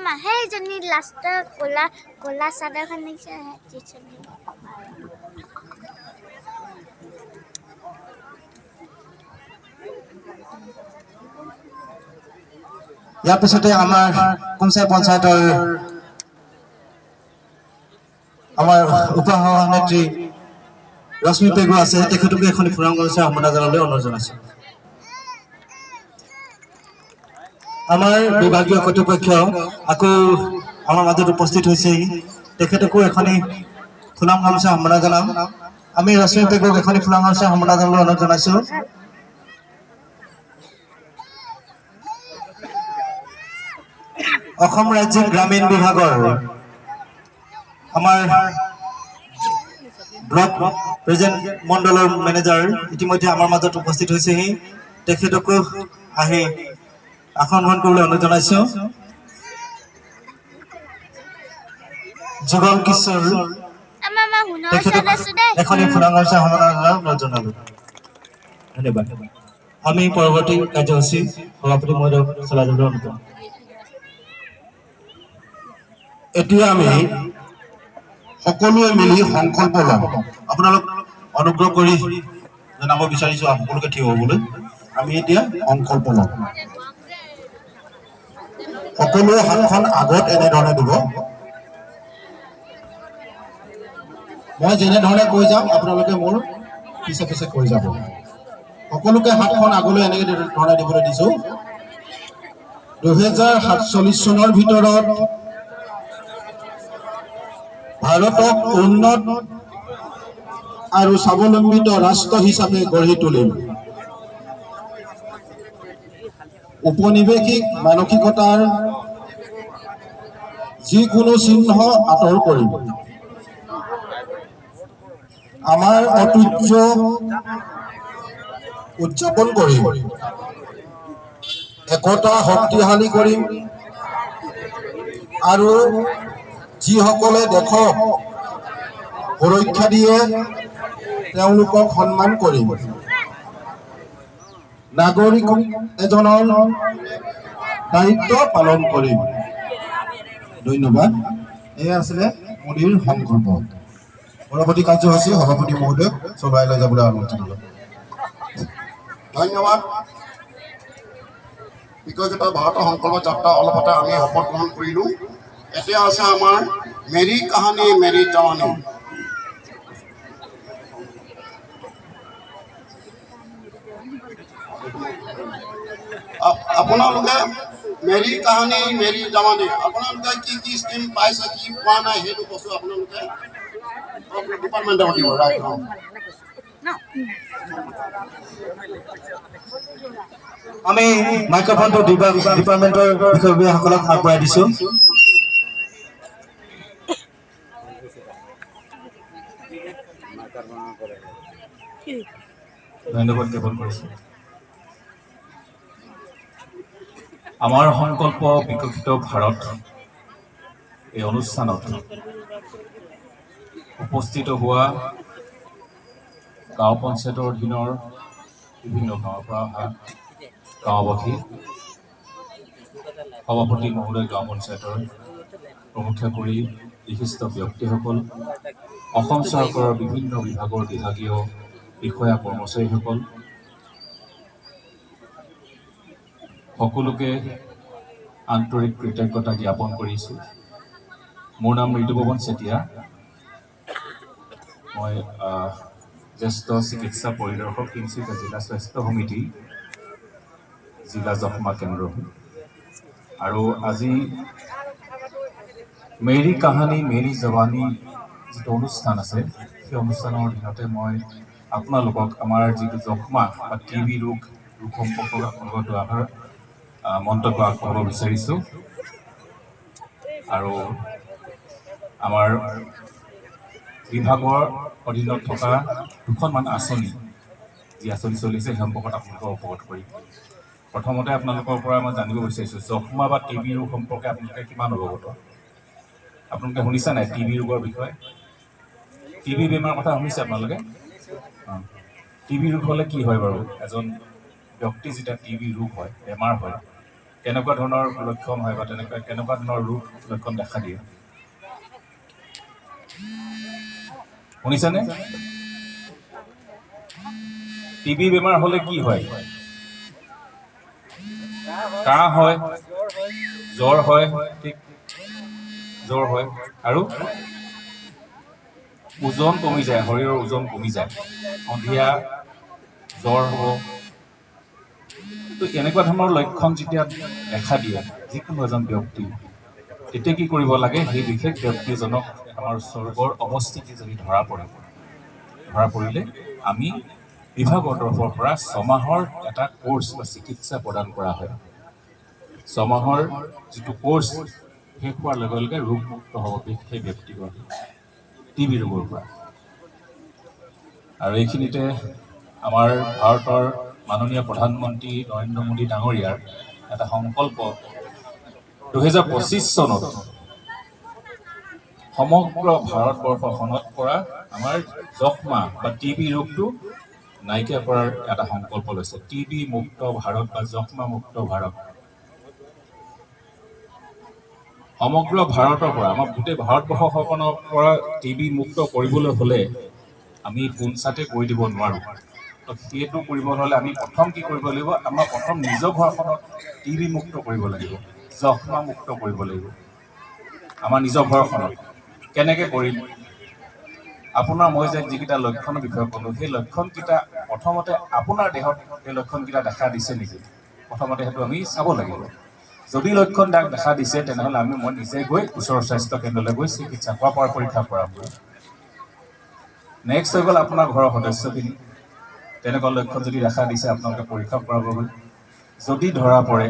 মামা সেইজনী লাষ্টৰ ক'লা ক'লা চাদৰখন দেখিছে ইয়াৰ পিছতে আমাৰ কুমচাই পঞ্চায়তৰ আমাৰ উপসভানেত্ৰী ৰশ্মি পেগু আছে তেখেতকে এখন ফুৰাম গামোচা সম্মাননা জনাবলৈ অনুৰোধ জনাইছো আমাৰ বিভাগীয় কৰ্তৃপক্ষ আকৌ আমাৰ মাজত উপস্থিত হৈছে তেখেতকো এখনি ফুলাম গামোচা সম্মাননা জনাম আমি ৰশ্মি পেগুক এখনি ফুলাম গামোচা সম্মাননা জনাবলৈ অনুৰোধ জনাইছো অসম ৰাজ্যিক গ্ৰামীণ বিভাগৰ আমাৰ ব্লক প্ৰেজেন্ট মণ্ডলৰ মেনেজাৰ ইতিমধ্যে আমাৰ মাজত উপস্থিত হৈছেহি তেখেতকো আহি আসন গ্ৰহণ কৰিবলৈ অনুৰোধ জনাইছো যুগল কিশোৰ এখনি ফুলাম গামোচা সম্মাননা জনাবলৈ অনুৰোধ জনালো ধন্যবাদ আমি পৰৱৰ্তী কাৰ্যসূচী সভাপতি মহোদয়ক চলাই যাবলৈ অনুৰোধ জনাম এতিয়া আমি সকলোৱে মিলি সংকল্প লম আপোনালোক অনুগ্ৰহ কৰি জনাব বিচাৰিছো সকলোকে থিয় হ'বলৈ আমি এতিয়া সংকল্প লম সকলোৱে হাতখন আগত এনেধৰণে দিব মই যেনেধৰণে কৈ যাম আপোনালোকে মোৰ পিছে পিছে কৈ যাব সকলোকে হাতখন আগলৈ এনেকৈ ধৰণে দিবলৈ দিছো 2047 চনৰ ভিতৰত ভাৰতক উন্নত আৰু স্বাৱলম্বিত ৰাষ্ট্ৰ হিচাপে গঢ়ি তুলিম উপনিৱেশিক মানসিকতাৰ যিকোনো চিহ্ন আঁতৰ কৰিম আমাৰ ঐতিহ্য উদযাপন কৰিম একতা শক্তিশালী কৰিম আৰু যিসকলে দেশক সুৰক্ষা দিয়ে তেওঁলোকক সন্মান কৰিম নাগৰিক এজনৰ দায়িত্ব পালন কৰিম ধন্যবাদ এয়া আছিলে মোদীৰ সংকল্প পৰৱৰ্তী কাৰ্যসূচী সভাপতি মহোদয়ক চলাই লৈ যাবলৈ অনুৰোধ জনালো ধন্যবাদ বিকশিত ভাৰতৰ সংকল্প যাত্ৰা অলপতে আমি শপত গ্ৰহণ কৰিলোঁ এতিয়া আছে আমাৰ মেৰী কাহানী মেৰী জৱানী আপোনালোকে মেৰী কাহানী মেৰী জৱানী আপোনালোকে কি কি স্কিম পাইছে কি পোৱা নাই সেইটো বস্তু আপোনালোকে ডিপাৰ্টমেণ্টক দিব ৰাইট আমি মাইক্ৰফোনটো ডিপাৰ্টমেণ্টৰ বিষয়ববীয়াসকলক আগবঢ়াই দিছো ধন্যবাদ জ্ঞাপন কৰিছো আমাৰ সংকল্প বিকশিত ভাৰত এই অনুষ্ঠানত উপস্থিত হোৱা গাঁও পঞ্চায়তৰ অধীনৰ বিভিন্ন গাঁৱৰ পৰা অহা গাঁওবাসী সভাপতি মহোদয় গাঁও পঞ্চায়তৰ প্ৰমুখ্য কৰি বিশিষ্ট ব্যক্তিসকল অসম চৰকাৰৰ বিভিন্ন বিভাগৰ বিভাগীয় বিষয়া কৰ্মচাৰীসকল সকলোকে আন্তৰিক কৃতজ্ঞতা জ্ঞাপন কৰিছোঁ মোৰ নাম ঋতুপৱন চেতিয়া মই জ্যেষ্ঠ চিকিৎসা পৰিদৰ্শক তিনিচুকীয়া জিলা স্বাস্থ্য সমিতি জিলা যক্ষ্মা কেন্দ্ৰ আৰু আজি মেৰী কাহানী মেৰী জৱানী যিটো অনুষ্ঠান আছে সেই অনুষ্ঠানৰ দিনতে মই আপোনালোকক আমাৰ যিটো যক্ষ্মা বা টিবি ৰোগ সম্পৰ্কত আপোনালোকৰ দুআষাৰ মন্তব্য আগবঢ়াব বিচাৰিছোঁ আৰু আমাৰ বিভাগৰ অধীনত থকা দুখনমান আঁচনি যি আঁচনি চলিছে সেই সম্পৰ্কত আপোনালোকক অৱগত কৰিম প্ৰথমতে আপোনালোকৰ পৰা মই জানিব বিচাৰিছোঁ যক্ষ্মা বা টিবি ৰোগ সম্পৰ্কে আপোনালোকে কিমান অৱগত আপোনালোকে শুনিছে নাই টিবি ৰোগৰ বিষয়ে টিবি বেমাৰৰ কথা শুনিছে আপোনালোকে টিবি ৰোগ হ'লে কি হয় বাৰু এজন ব্যক্তি যেতিয়া টিবি ৰোগ হয় বেমাৰ হয় কেনেকুৱা ধৰণৰ লক্ষণ হয় বা কেনেকুৱা ধৰণৰ ৰোগ লক্ষণ দেখা দিয়ে শুনিছেনে টিবি বেমাৰ হ'লে কি হয় কাহ হয় জ্বৰ হয় ঠিক জ্বৰ হয় আৰু ওজন কমি যায় শৰীৰৰ ওজন কমি যায় সন্ধিয়া জ্বৰ হ'ব তো এনেকুৱা ধৰণৰ লক্ষণ যেতিয়া দেখা দিয়ে যিকোনো এজন ব্যক্তি তেতিয়া কি কৰিব লাগে সেই বিশেষ ব্যক্তিজনক আমাৰ স্বৰ্গৰ অৱস্থিতি যদি ধৰা পৰিলে আমি বিভাগৰ তৰফৰ পৰা 6 মাহৰ এটা কোৰ্চ বা চিকিৎসা প্ৰদান কৰা হয় 6 মাহৰ যিটো কোৰ্চ শেষ হোৱাৰ লগে লগে ৰোগমুক্ত হ'ব সেই ব্যক্তিগৰাকী টিবি ৰোগৰ পৰা আৰু এইখিনিতে আমাৰ ভাৰতৰ মাননীয় প্ৰধানমন্ত্ৰী নৰেন্দ্ৰ মোদী ডাঙৰীয়াৰ এটা সংকল্প 2025 চনত সমগ্ৰ ভাৰতবৰ্ষখনত পৰা আমাৰ যক্ষ্মা বা টিবি ৰোগটো নাইকিয়া কৰাৰ এটা সংকল্প লৈছে টিবি মুক্ত ভাৰত বা যক্ষ্মা মুক্ত ভাৰত সমগ্ৰ ভাৰতৰ পৰা আমাৰ গোটেই ভাৰতবৰ্ষখনৰ পৰা টিবি মুক্ত কৰিবলৈ হ'লে আমি পোনছাতে কৰি দিব নোৱাৰোঁ তো সেইটো কৰিবলৈ হ'লে আমি প্ৰথম কি কৰিব লাগিব আমাৰ প্ৰথম নিজৰ ঘৰখনত টিবি মুক্ত কৰিব লাগিব যক্ষ্মা মুক্ত কৰিব লাগিব আমাৰ নিজৰ ঘৰখনত কেনেকৈ কৰিম আপোনাৰ মই যে যিকেইটা লক্ষণৰ বিষয়ে ক'লোঁ সেই লক্ষণকেইটা প্ৰথমতে আপোনাৰ দেহত সেই লক্ষণকেইটা দেখা দিছে নেকি প্ৰথমতে সেইটো আমি চাব লাগিব যদি লক্ষণ দেখা দিছে তেনেহ'লে মই নিজে গৈ ওচৰৰ স্বাস্থ্য কেন্দ্ৰলৈ গৈ চিকিৎসা পৰীক্ষা কৰাম নেক্সট হৈ গ'ল আপোনাৰ ঘৰৰ সদস্যখিনি তেনেকুৱা লক্ষণ যদি দেখা দিছে আপোনালোকে পৰীক্ষা কৰাবগৈ যদি ধৰা পৰে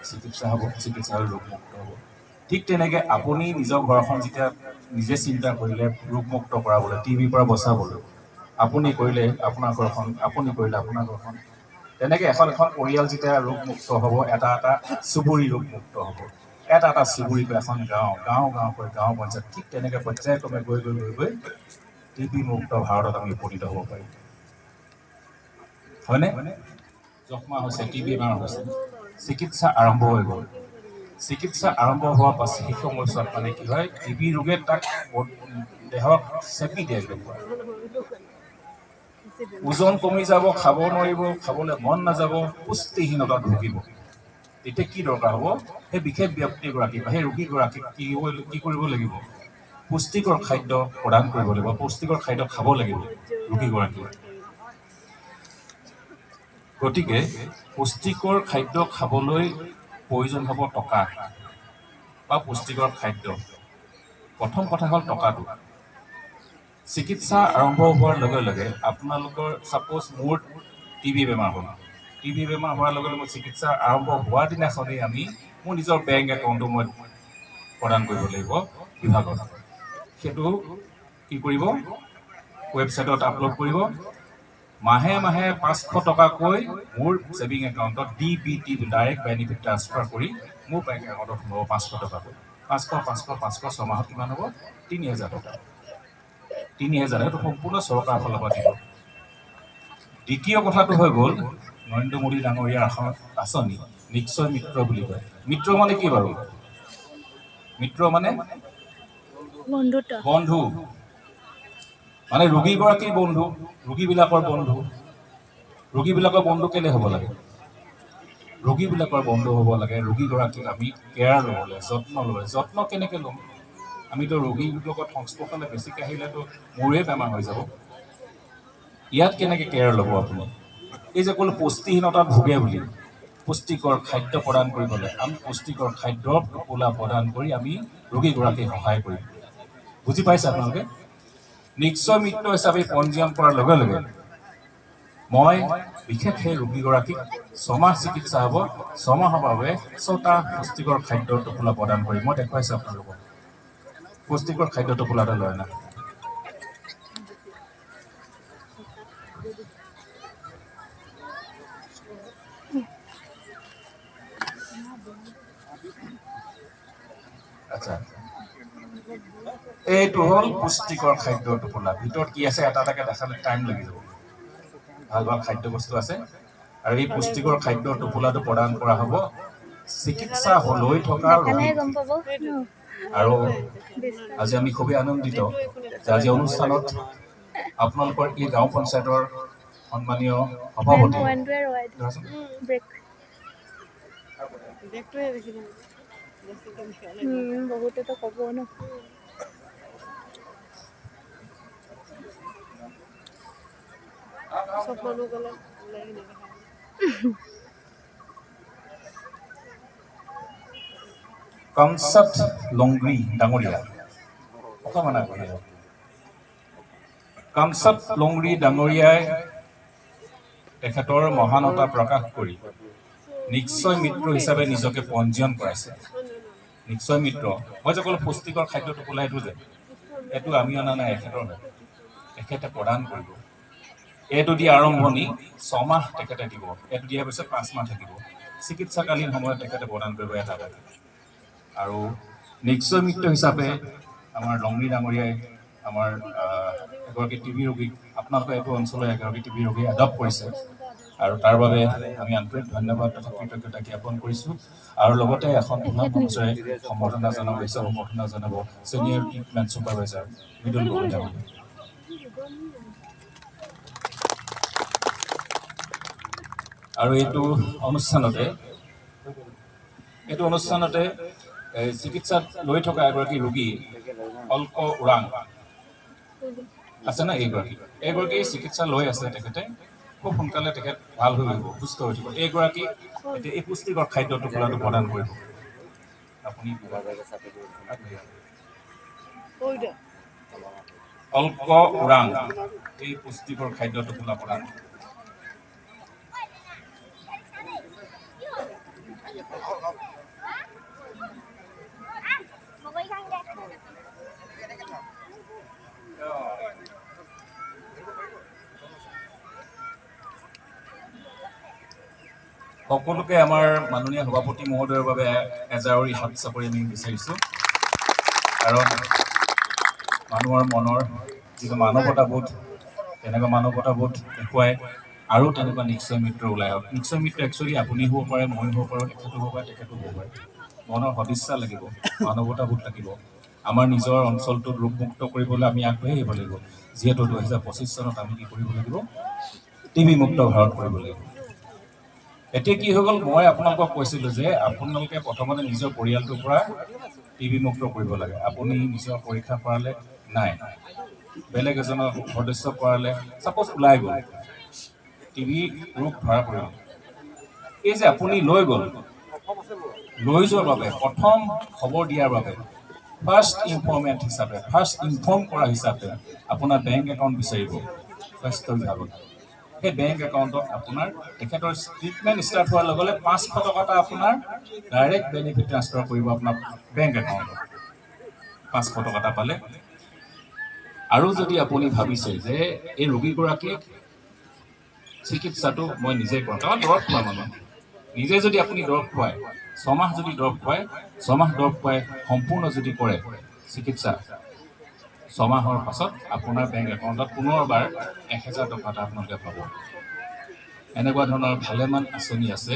চিকিৎসা হ'ব চিকিৎসা হৈ ৰোগমুক্ত হ'ব ঠিক তেনেকৈ আপুনি নিজৰ ঘৰখন যেতিয়া নিজে চিন্তা কৰিলে ৰোগমুক্ত কৰাবলৈ টিবিৰ পৰা বচাবলৈ আপুনি কৰিলে আপোনাৰ ঘৰখন আপুনি কৰিলে আপোনাৰ ঘৰখন তেনেকৈ এখন পৰিয়াল যেতিয়া ৰোগমুক্ত হ'ব এটা চুবুৰী ৰোগমুক্ত হ'ব এটা চুবুৰীকৈ এখন গাঁওকৈ গাঁও পঞ্চায়ত ঠিক তেনেকৈ পৰ্যায়ক্ৰমে গৈ টিবি মুক্ত ভাৰতত আমি উপনীত হ'ব পাৰিম হয়নে যক্ষ্মা হৈছে টিবি বেমাৰ হৈছে চিকিৎসা আৰম্ভ হৈ গ'ল চিকিৎসা আৰম্ভ হোৱাৰ পাছত সেই সময়ছোৱাত মানে কি হয় টিবি ৰোগে তাক দেহত চেপি দিয়ে ওজন কমি যাব খাব নোৱাৰিব খাবলৈ মন নাযাব পুষ্টিহীনতাত ভুগিব তেতিয়া কি দৰকাৰ হ'ব সেই বিশেষ ব্যক্তিগৰাকী বা সেই ৰোগীগৰাকীক কি কৰিব লাগিব পুষ্টিকৰ খাদ্য প্ৰদান কৰিব লাগিব পুষ্টিকৰ খাদ্য খাব লাগিব ৰোগীগৰাকীয়ে গতিকে পুষ্টিকৰ খাদ্য খাবলৈ প্ৰয়োজন হ'ব টকা বা পুষ্টিকৰ খাদ্য প্ৰথম কথা হ'ল টকাটো চিকিৎসা আৰম্ভ হোৱাৰ লগে লগে আপোনালোকৰ ছাপ'জ মোৰ টিবি বেমাৰ হ'ল টিবি বেমাৰ হোৱাৰ লগে লগে চিকিৎসা আৰম্ভ হোৱাৰ দিনাখনেই আমি মোৰ নিজৰ বেংক একাউণ্টটো মই প্ৰদান কৰিব লাগিব বিভাগত সেইটো কি কৰিব ৱেবছাইটত আপলোড কৰিব মাহে মাহে 500 টকাকৈ মোৰ ছেভিং একাউণ্টত DBT ডাইৰেক্ট বেনিফিট ট্ৰান্সফাৰ কৰি মোৰ বেংক একাউণ্টত সোমাব 500 টকাকৈ 500 6 মাহত কিমান হ'ব 3000 টকা 3000 সেইটো সম্পূৰ্ণ চৰকাৰৰ ফালৰ পৰা দিব দ্বিতীয় কথাটো হৈ গ'ল নৰেন্দ্ৰ মোদী ডাঙৰীয়াৰ আঁচনি নিশ্চয় মিত্ৰ বুলি কয় মিত্ৰ মানে কি বাৰু মিত্ৰ মানে বন্ধু মানে ৰোগীগৰাকীৰ বন্ধু ৰোগীবিলাকৰ বন্ধু কেলে হ'ব লাগে ৰোগীবিলাকৰ বন্ধু হ'ব লাগে ৰোগীগৰাকীক আমি কেয়াৰ ল'বলৈ যত্ন কেনেকৈ ল'ম আমিতো ৰোগীৰ লগত সংস্পৰ্শলৈ বেছিকৈ আহিলেতো মোৰে বেমাৰ হৈ যাব ইয়াত কেনেকৈ কেয়াৰ ল'ব আপুনি এই যে ক'লো পুষ্টিহীনতাত ভোগে বুলি পুষ্টিকৰ খাদ্য প্ৰদান কৰিবলৈ আমি পুষ্টিকৰ খাদ্যৰ টোপোলা প্ৰদান কৰি আমি ৰোগীগৰাকীক সহায় কৰিম বুজি পাইছে আপোনালোকে নিশ্চয় মিত্ৰ হিচাপে পঞ্জীয়ন কৰাৰ লগে লগে মই বিশেষ সেই ৰোগীগৰাকীক 6 মাহ চিকিৎসা হ'ব 6 মাহৰ বাবে 6টা পুষ্টিকৰ খাদ্যৰ টোপোলা প্ৰদান কৰিম মই দেখুৱাইছোঁ আপোনালোকক পুষ্টিকৰ খাদ্য টোপোলা এটা লয় না আচ্ছা এইটো হ'ল পুষ্টিকৰ খাদ্য টোপোলা ভিতৰত কি আছে এটা এটাকৈ দেখালে টাইম লাগি যাব ভাল ভাল খাদ্য বস্তু আছে আৰু এই পুষ্টিকৰ খাদ্য টোপোলাটো প্ৰদান কৰা হ'ব চিকিৎসা লৈ থকা ৰোগী গম পাব আৰু আজি আমি খুবেই আনন্দিত যে আজি অনুষ্ঠানত আপোনালোকৰ এই গাঁও পঞ্চায়তৰ সন্মানীয় সভাপতি বহুতেতো ক'ব ন কমসত লংগ্ৰী ডাঙৰীয়া অকণমান আগবাঢ়ি আহক কমসত লংগ্ৰী ডাঙৰীয়াই তেখেতৰ মহানতা প্ৰকাশ কৰি নিশ্চয় মিত্ৰ হিচাপে নিজকে পঞ্জীয়ন কৰাইছে নিশ্চয় মিত্ৰ মই যে ক'লো পুষ্টিকৰ খাদ্যটো ক'লা এইটো আমি অনা নাই এখেতৰ তেখেতে প্ৰদান কৰিব এইটো দি আৰম্ভণি 6 মাহ তেখেতে দিব এইটো দিয়াৰ পিছত 5 মাহ থাকিব চিকিৎসাকালীন সময়ত তেখেতে প্ৰদান কৰিব এটা আৰু নিশ্চয় মিত্ৰ হিচাপে আমাৰ লংগ্ৰী ডাঙৰীয়াই আমাৰ এগৰাকী টিবি ৰোগীক আপোনালোকৰ এইটো অঞ্চলৰ এগৰাকী টিবি ৰোগী এডপ্ট কৰিছে আৰু তাৰ বাবে আমি আন্তৰিক ধন্যবাদ তথা কৃতজ্ঞতা জ্ঞাপন কৰিছোঁ আৰু লগতে এখন উন্নত মঞ্চৰে সম্বৰ্ধনা জনাব senior treatment supervisor Mridul Gogoi ডাঙৰীয়া আৰু এইটো অনুষ্ঠানতে চিকিৎসাত লৈ থকা এগৰাকী ৰোগী অল্ক ওৰাং আছে না এইগৰাকী চিকিৎসা লৈ আছে তেখেতে খুব সোনকালে তেখেত ভাল হৈ আহিব সুস্থ হৈ থাকিব এইগৰাকী এতিয়া এই পুষ্টিকৰ খাদ্যটো খোলাটো প্ৰদান কৰিব আপুনি অল্ক ওৰাং এই পুষ্টিকৰ খাদ্যটো খোলা প্ৰদান সকলোকে আমাৰ মাননীয় সভাপতি মহোদয়ৰ বাবে এজাৰি হাত চাপৰি আমি বিচাৰিছোঁ কাৰণ মানুহৰ মনৰ যিটো মানৱতাবোধ তেনেকুৱা মানৱতাবোধ দেখুৱাই আৰু তেনেকুৱা নিশ্চয় মিত্ৰ ওলাই আহক নিশ্চয় মিত্ৰ একচুৱেলি আপুনি হ'ব পাৰে মই হ'ব পাৰোঁ তেখেতো হ'ব পাৰে তেখেতো হ'ব পাৰে মনৰ সদিচ্ছা লাগিব মানৱতাবোধ লাগিব আমাৰ নিজৰ অঞ্চলটোত ৰোগমুক্ত কৰিবলৈ আমি আগবাঢ়ি আহিব লাগিব যিহেতু 2025 চনত আমি কি কৰিব লাগিব টিবি মুক্ত ভাৰত কৰিব লাগিব এতিয়া কি হৈ গ'ল মই আপোনালোকক কৈছিলোঁ যে আপোনালোকে প্ৰথমতে নিজৰ পৰিয়ালটোৰ পৰা টিবি মুক্ত কৰিব লাগে আপুনি নিজৰ পৰীক্ষা কৰালে নাই বেলেগ এজনৰ সদস্য কৰালে ছাপ'জ ওলাই গ'ল টিবি ৰোগ ধৰা পৰিল এই যে আপুনি লৈ যোৱাৰ বাবে প্ৰথম খবৰ দিয়াৰ বাবে ফাৰ্ষ্ট ইনফৰ্ম কৰা হিচাপে আপোনাৰ বেংক একাউণ্ট বিচাৰিব স্বাস্থ্য বিভাগত সেই বেংক একাউণ্টত আপোনাৰ তেখেতৰ ট্ৰিটমেণ্ট ষ্টাৰ্ট হোৱাৰ লগে লগে 500 টকা এটা আপোনাৰ ডাইৰেক্ট বেনিফিট ট্ৰান্সফাৰ কৰিব আপোনাৰ বেংক একাউণ্টত 500 টকা এটা পালে আৰু যদি আপুনি ভাবিছে যে এই ৰোগীগৰাকীক চিকিৎসাটো মই নিজে কৰোঁ কাৰণ দৰৱ খোৱা মানুহ নিজে যদি আপুনি দৰৱ খুৱায় 6 মাহ যদি দৰৱ খুৱায় সম্পূৰ্ণ যদি কৰে চিকিৎসা 6 মাহৰ পাছত আপোনাৰ বেংক একাউণ্টত পুনৰবাৰ 1000 টকা এটা আপোনালোকে পাব এনেকুৱা ধৰণৰ ভালেমান আঁচনি আছে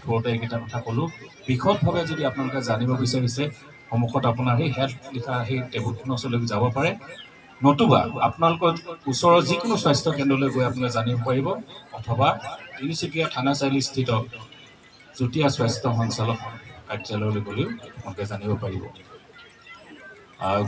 থোৰতে এইকেইটা কথা ক'লোঁ বিশদভাৱে যদি আপোনালোকে জানিব বিচাৰিছে সন্মুখত আপোনাৰ সেই হেল্থ লিখা সেই টেবুলখনৰ ওচৰলৈ যাব পাৰে নতুবা আপোনালোকৰ ওচৰৰ যিকোনো স্বাস্থ্য কেন্দ্ৰলৈ গৈ আপোনালোকে জানিব পাৰিব অথবা তিনিচুকীয়া থানা চাৰিআলি স্থিত যুটীয়া স্বাস্থ্য সঞ্চালক কাৰ্যালয়লৈ গ'লেও আপোনালোকে জানিব পাৰিব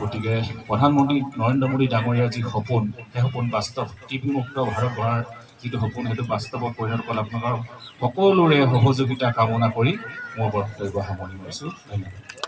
গতিকে প্ৰধানমন্ত্ৰী নৰেন্দ্ৰ মোদী ডাঙৰীয়াৰ যি সপোন সেই সপোন বাস্তৱ টিবি মুক্ত ভাৰত গঢ়াৰ যিটো সপোন সেইটো বাস্তৱত পৰিণত কৰা আপোনালোকৰ সকলোৰে সহযোগিতা কামনা কৰি মোৰ বক্তব্য সামৰণি মাৰিছোঁ ধন্যবাদ